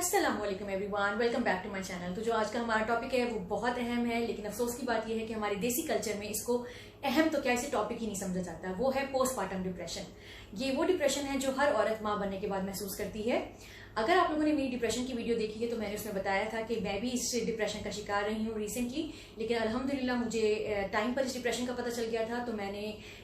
अस्सलाम वालेकुम everyone, welcome back to my channel. तो जो आज का हमारा टॉपिक है वो बहुत अहम है, लेकिन अफसोस की बात यह है कि हमारे देसी कल्चर में इसको अहम तो क्या इसे टॉपिक ही नहीं समझा जाता। वो है पोस्टपार्टम डिप्रेशन। ये वो डिप्रेशन है जो हर औरत माँ बनने के बाद महसूस करती है। अगर आप लोगों ने मेरी डिप्रेशन की वीडियो देखी है तो मैंने उसमें बताया था कि मैं भी इस डिप्रेशन का शिकार रही हूँ रिसेंटली, लेकिन अल्हम्दुलिल्लाह मुझे टाइम पर इस डिप्रेशन का पता चल गया था। तो मैंने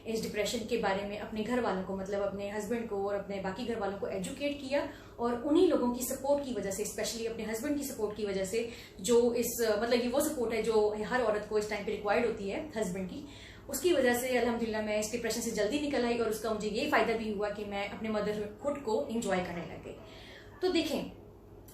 इस डिप्रेशन के बारे में अपने घर वालों को, मतलब अपने हस्बैंड को और अपने बाकी घर वालों को एजुकेट किया, और उन्हीं लोगों की सपोर्ट की वजह से, स्पेशली अपने हस्बैंड की सपोर्ट की वजह से, जो इस मतलब ये वो सपोर्ट है जो हर औरत को इस टाइम पे रिक्वायर्ड होती है हस्बैंड की, उसकी वजह से अल्हम्दुलिल्लाह मैं इस डिप्रेशन से जल्दी निकल आई। और उसका मुझे ये फायदा भी हुआ कि मैं अपने मदरहुड को एंजॉय करने लग गई। तो देखें,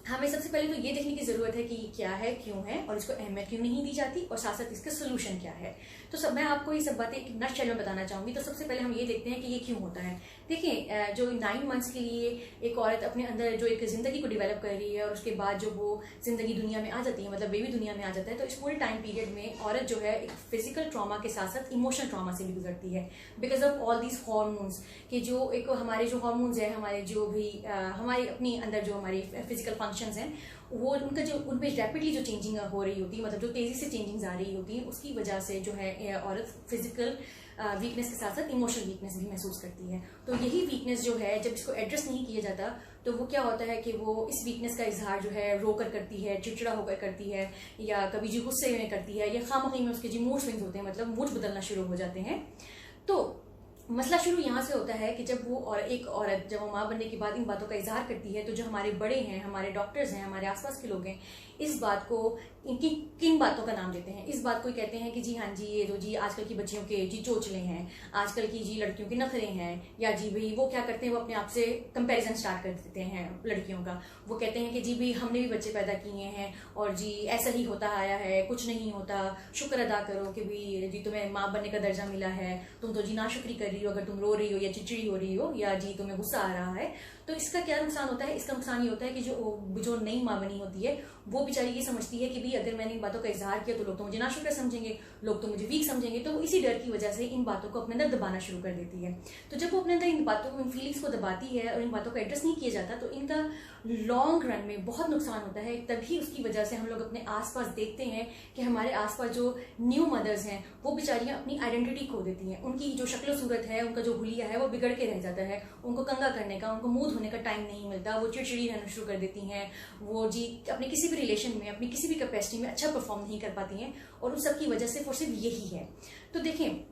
हमें सबसे पहले तो ये देखने की जरूरत है कि क्या है, क्यों है, और इसको अहमियत क्यों नहीं दी जाती, और साथ साथ इसका सोल्यूशन क्या है। तो सब मैं आपको ये सब बातें एक नटशेल में बताना चाहूंगी। तो सबसे पहले हम ये देखते हैं कि ये क्यों होता है। देखिए, जो 9 मंथ्स के लिए एक औरत अपने अंदर जो एक जिंदगी को डेवलप कर रही है, और उसके बाद जो वो जिंदगी दुनिया में आ जाती है, मतलब बेबी दुनिया में आ जाता है, तो इस पूरे टाइम पीरियड में औरत जो है एक फिजिकल ट्रॉमा के साथ साथ इमोशनल ट्रॉमा से भी गुजरती है, because of all these hormones के जो एक हमारे जो हॉर्मोन्स है, हमारे जो भी हमारे अपनी अंदर जो हमारी फिजिकल फंक्शंस हैं, वो उनका जो उनपे रैपिडली जो चेंजिंग हो रही होती है, मतलब जो तेजी से चेंजिंग्स आ रही होती है, उसकी वजह से जो है औरत फिजिकल वीकनेस के साथ साथ इमोशनल वीकनेस भी महसूस करती है। तो यही वीकनेस जो है, जब इसको एड्रेस नहीं किया जाता तो वो क्या होता है कि वो इस वीकनेस का इजहार जो है रोकर करती है, चिड़चिड़ा होकर करती है, या कभी जी गुस्से में करती है, या खामखी में उसके जी मूड स्विंग्स होते हैं, मतलब मूड बदलना शुरू हो जाते हैं। तो मसला शुरू यहाँ से होता है कि जब वो और एक औरत जब वो माँ बनने के बाद इन बातों का इजहार करती है, तो जो हमारे बड़े हैं, हमारे डॉक्टर्स हैं, हमारे आसपास के लोग हैं, इस बात को, इनकी किन बातों का नाम देते हैं, इस बात को कहते हैं कि जी हाँ जी, ये जो जी आजकल की बच्चियों के जी चोचले हैं, आजकल की जी लड़कियों के नखरे हैं, या जी भाई वो क्या करते हैं, वो अपने आप से कंपैरिजन स्टार्ट कर देते हैं लड़कियों का। वो कहते हैं कि जी भाई हमने भी बच्चे पैदा किए हैं, और जी ऐसा ही होता आया है, कुछ नहीं होता, शुक्र अदा करो कि भाई जी तुम्हें माँ बनने का दर्जा मिला है, तुम तो जी नाशुक्री कर रही हो अगर तुम रो रही हो या चिड़चिड़ी हो रही हो, या जी तुम्हें गुस्सा आ रहा है। तो इसका क्या नुकसान होता है? इसका नुकसान ये होता है कि जो नई माँ बनी होती है वो बेचारी ये समझती है कि भाई अगर मैंने इन बातों का इजहार किया तो लोग तो मुझे नाशुक्र समझेंगे, लोग तो मुझे वीक समझेंगे। तो इसी डर की वजह से इन बातों को अपने अंदर दबाना शुरू कर देती है। तो जब वो अपने अंदर इन बातों को, इन फीलिंग्स को दबाती है और इन बातों को एड्रेस नहीं किया जाता, तो इनका लॉन्ग रन में बहुत नुकसान होता है। तभी उसकी वजह से हम लोग अपने आसपास देखते हैं कि हमारे आसपास जो न्यू मदर्स हैं वो बेचारियां अपनी आइडेंटिटी खो देती हैं। उनकी जो शक्ल सूरत है, उनका जो हुलिया है वो बिगड़ के रह जाता है। उनको कंगा करने का, उनको मुंह धोने का टाइम नहीं मिलता, वो चिड़चिड़ी रहना शुरू कर देती हैं। वो जी अपने किसी भी रिलेशन में, अपनी किसी भी कैपेसिटी में अच्छा परफॉर्म नहीं कर पाती हैं, और उन सब की वजह से सिर्फ यही है। तो देखें,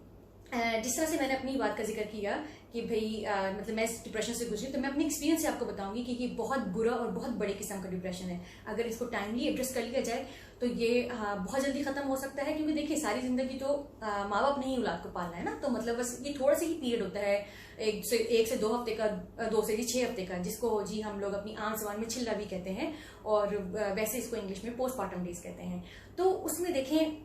जिस तरह से मैंने अपनी बात का जिक्र किया कि भाई मतलब मैं इस डिप्रेशन से गुजरी, तो मैं अपने एक्सपीरियंस से आपको बताऊंगी कि ये बहुत बुरा और बहुत बड़े किस्म का डिप्रेशन है। अगर इसको टाइमली एड्रेस कर लिया जाए तो ये बहुत जल्दी खत्म हो सकता है। क्योंकि देखिए, सारी जिंदगी तो माँ बाप ने ही औलाद को पालना है ना, तो मतलब बस ये थोड़ा सा ही पीरियड होता है, 1 से 2 हफ्ते का, 2 से 6 हफ्ते का, जिसको जी हम लोग अपनी आम जबान में छिल्ला भी कहते हैं, और वैसे इसको इंग्लिश में पोस्टपार्टम डेज कहते हैं। तो उसमें देखें,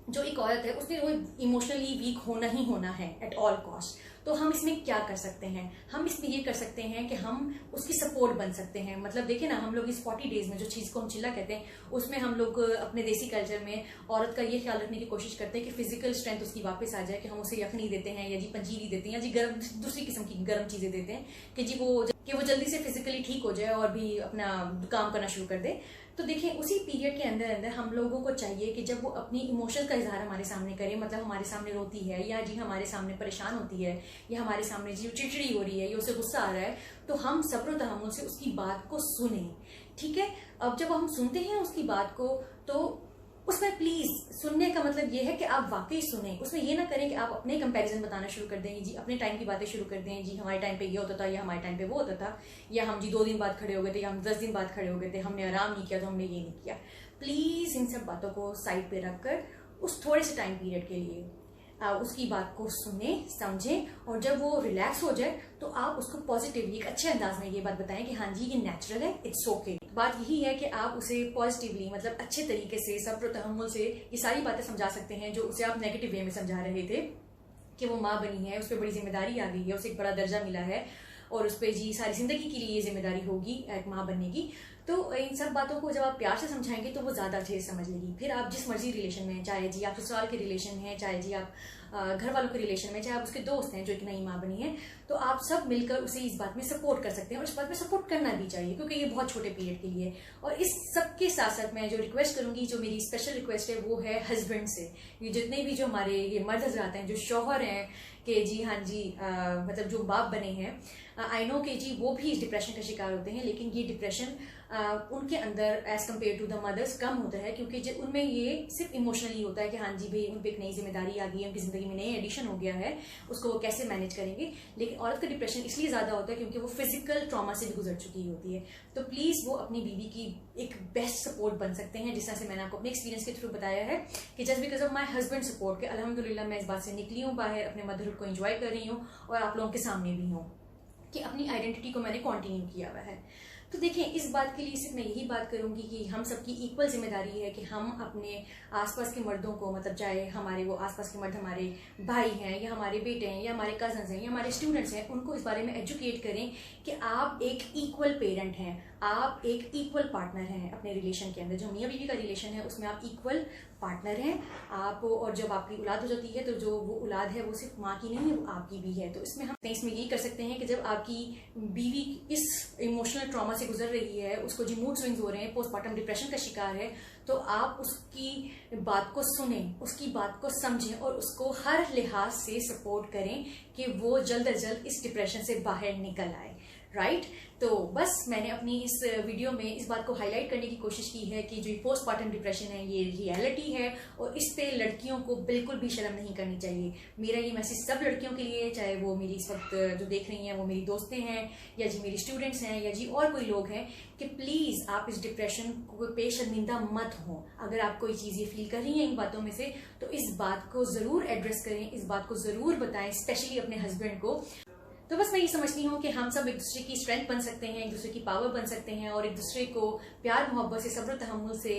जो एक औरत है उसने वो इमोशनली वीक होना ही होना है एट ऑल कॉस्ट। तो हम इसमें क्या कर सकते हैं? हम इसमें ये कर सकते हैं कि हम उसकी सपोर्ट बन सकते हैं। मतलब देखिए ना, हम लोग इस 40 डेज में जो चीज को हम चिल्ला कहते हैं, उसमें हम लोग अपने देसी कल्चर में औरत का ये ख्याल रखने की कोशिश करते हैं कि फिजिकल स्ट्रेंथ उसकी वापस आ जाए, कि हम उसे यखनी देते हैं, या जी पंजीरी देते हैं, या जी गर्म दूसरी किस्म की गर्म चीजें देते हैं कि जी वो जल्दी से फिजिकली ठीक हो जाए और भी अपना काम करना शुरू कर दे। तो देखिए, उसी पीरियड के अंदर अंदर हम लोगों को चाहिए कि जब वो अपनी इमोशन का इजहार हमारे सामने करे, मतलब हमारे सामने रोती है, या जी हमारे सामने परेशान होती है, या हमारे सामने जी चिड़चिड़ी हो रही है, या उसे गुस्सा आ रहा है, तो हम सब्र तहम्मुल से उसकी बात को सुने। ठीक है, अब जब हम सुनते हैं उसकी बात को, तो उसमें प्लीज सुनने का मतलब ये है कि आप वाकई सुने। उसमें ये ना करें कि आप अपने कंपैरिजन बताना शुरू कर दें, जी अपने टाइम की बातें शुरू कर दें, जी हमारे टाइम पे ये होता था, या हमारे टाइम पे वो होता था, या हम जी 2 दिन बाद खड़े हो गए थे, या हम 10 दिन बाद खड़े हो गए थे, हमने आराम नहीं किया तो हमने ये नहीं किया। प्लीज इन सब बातों को साइड पे रखकर उस थोड़े से टाइम पीरियड के लिए उसकी बात को सुने, समझें, और जब वो रिलैक्स हो जाए तो आप उसको पॉजिटिवली एक अच्छे अंदाज में ये बात बताएं कि हाँ जी ये नेचुरल है, इट्स ओके। बात यही है कि आप उसे पॉजिटिवली, मतलब अच्छे तरीके से, सब्र तहम्मुल से ये सारी बातें समझा सकते हैं जो उसे आप नेगेटिव वे में समझा रहे थे, कि वो माँ बनी है, उस पर बड़ी जिम्मेदारी आ गई है, उसे एक बड़ा दर्जा मिला है, और उस पर जी सारी जिंदगी के लिए ये जिम्मेदारी होगी एक माँ बनने की। तो इन सब बातों को जब आप प्यार से समझाएंगे तो वो ज्यादा अच्छे से समझ लेगी। फिर आप जिस मर्जी रिलेशन में हैं, चाहे जी आप ससुराल के रिलेशन हैं, चाहे जी आप घर वालों के रिलेशन में, चाहे आप उसके दोस्त हैं जो एक नई माँ बनी है, तो आप सब मिलकर उसे इस बात में सपोर्ट कर सकते हैं, और इस बात में सपोर्ट करना भी चाहिए क्योंकि ये बहुत छोटे पीरियड के लिए। और इस सब के साथ साथ मैं जो रिक्वेस्ट करूंगी, जो मेरी स्पेशल रिक्वेस्ट है, वो है हस्बैंड से। ये जितने भी जो हमारे ये मर्द हजरात हैं, जो शौहर हैं कि जी हाँ जी, मतलब जो बाप बने हैं, आई नो कि जी वो भी इस डिप्रेशन का शिकार होते हैं, लेकिन ये डिप्रेशन उनके अंदर as compare to the mothers कम होता है, क्योंकि उनमें ये सिर्फ इमोशनली होता है कि हाँ जी भाई उन पर एक नई जिम्मेदारी आ गई है, उनकी जिंदगी में नई एडिशन हो गया है, उसको वो कैसे मैनेज करेंगे। लेकिन औरत का डिप्रेशन इसलिए ज्यादा होता है क्योंकि वो फिजिकल ट्रॉमा से भी गुजर चुकी होती है। तो प्लीज वो अपनी बीवी की एक बेस्ट सपोर्ट बन सकते हैं, जिस तरह से मैंने आपको अपने एक्सपीरियंस के थ्रू बताया है कि just because of my husband support के अल्हम्दुलिल्लाह मैं इस बात से निकली हूँ बाहर, अपने मदरहुड को एंजॉय कर रही हूँ और आप लोगों के सामने भी हूँ कि अपनी आइडेंटिटी को मैंने कंटिन्यू किया हुआ है। तो देखिए, इस बात के लिए सिर्फ मैं यही बात करूंगी कि हम सबकी इक्वल जिम्मेदारी है कि हम अपने आसपास के मर्दों को, मतलब चाहे हमारे वो आसपास के मर्द हमारे भाई हैं या हमारे बेटे हैं या हमारे कजन्स हैं या हमारे स्टूडेंट्स हैं, उनको इस बारे में एजुकेट करें कि आप एक इक्वल पेरेंट हैं, आप एक इक्वल पार्टनर हैं अपने रिलेशन के अंदर। जो मियाँ बीवी का रिलेशन है उसमें आप इक्वल पार्टनर हैं आप, और जब आपकी औलाद हो जाती है तो जो वो औलाद है वो सिर्फ माँ की नहीं है, वो आपकी भी है। तो इसमें यही कर सकते हैं कि जब आपकी बीवी इस इमोशनल ट्रॉमा से गुजर रही है, उसको जो मूड स्विंग्स हो रहे हैं, पोस्टमार्टम डिप्रेशन का शिकार है, तो आप उसकी बात को सुनें, उसकी बात को समझें और उसको हर लिहाज से सपोर्ट करें कि वो जल्द अज जल्द इस डिप्रेशन से बाहर निकल आए। राइट तो बस मैंने अपनी इस वीडियो में इस बात को हाईलाइट करने की कोशिश की है कि जो पोस्टमार्टम डिप्रेशन है ये रियलिटी है और इस पे लड़कियों को बिल्कुल भी शर्म नहीं करनी चाहिए। मेरा ये मैसेज सब लड़कियों के लिए, चाहे वो मेरी इस वक्त जो देख रही हैं वो मेरी दोस्तें हैं या जी मेरी स्टूडेंट्स हैं या जी और कोई लोग हैं, कि प्लीज आप इस डिप्रेशन को पे शर्मिंदा मत हो। अगर आप कोई चीज ये फील कर रही हैं इन बातों में से, तो इस बात को जरूर एड्रेस करें, इस बात को जरूर बताएं, स्पेशली अपने हस्बैंड को। तो बस मैं ये समझती हूँ कि हम सब एक दूसरे की स्ट्रेंथ बन सकते हैं, एक दूसरे की पावर बन सकते हैं और एक दूसरे को प्यार मोहब्बत से, सब्र तहम्मुल से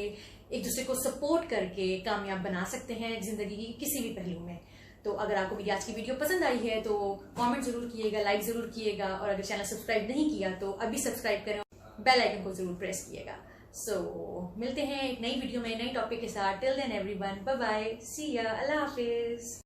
एक दूसरे को सपोर्ट करके कामयाब बना सकते हैं जिंदगी की किसी भी पहलू में। तो अगर आपको मेरी आज की वीडियो पसंद आई है तो कमेंट जरूर कीजिएगा, लाइक जरूर कीजिएगा, और अगर चैनल सब्सक्राइब नहीं किया तो अभी सब्सक्राइब करें, बेल आइकन को जरूर प्रेस कीजिएगा। सो मिलते हैं एक नई वीडियो में नई टॉपिक के साथ। Till then everyone, bye bye, see ya, अल्लाह हाफिज।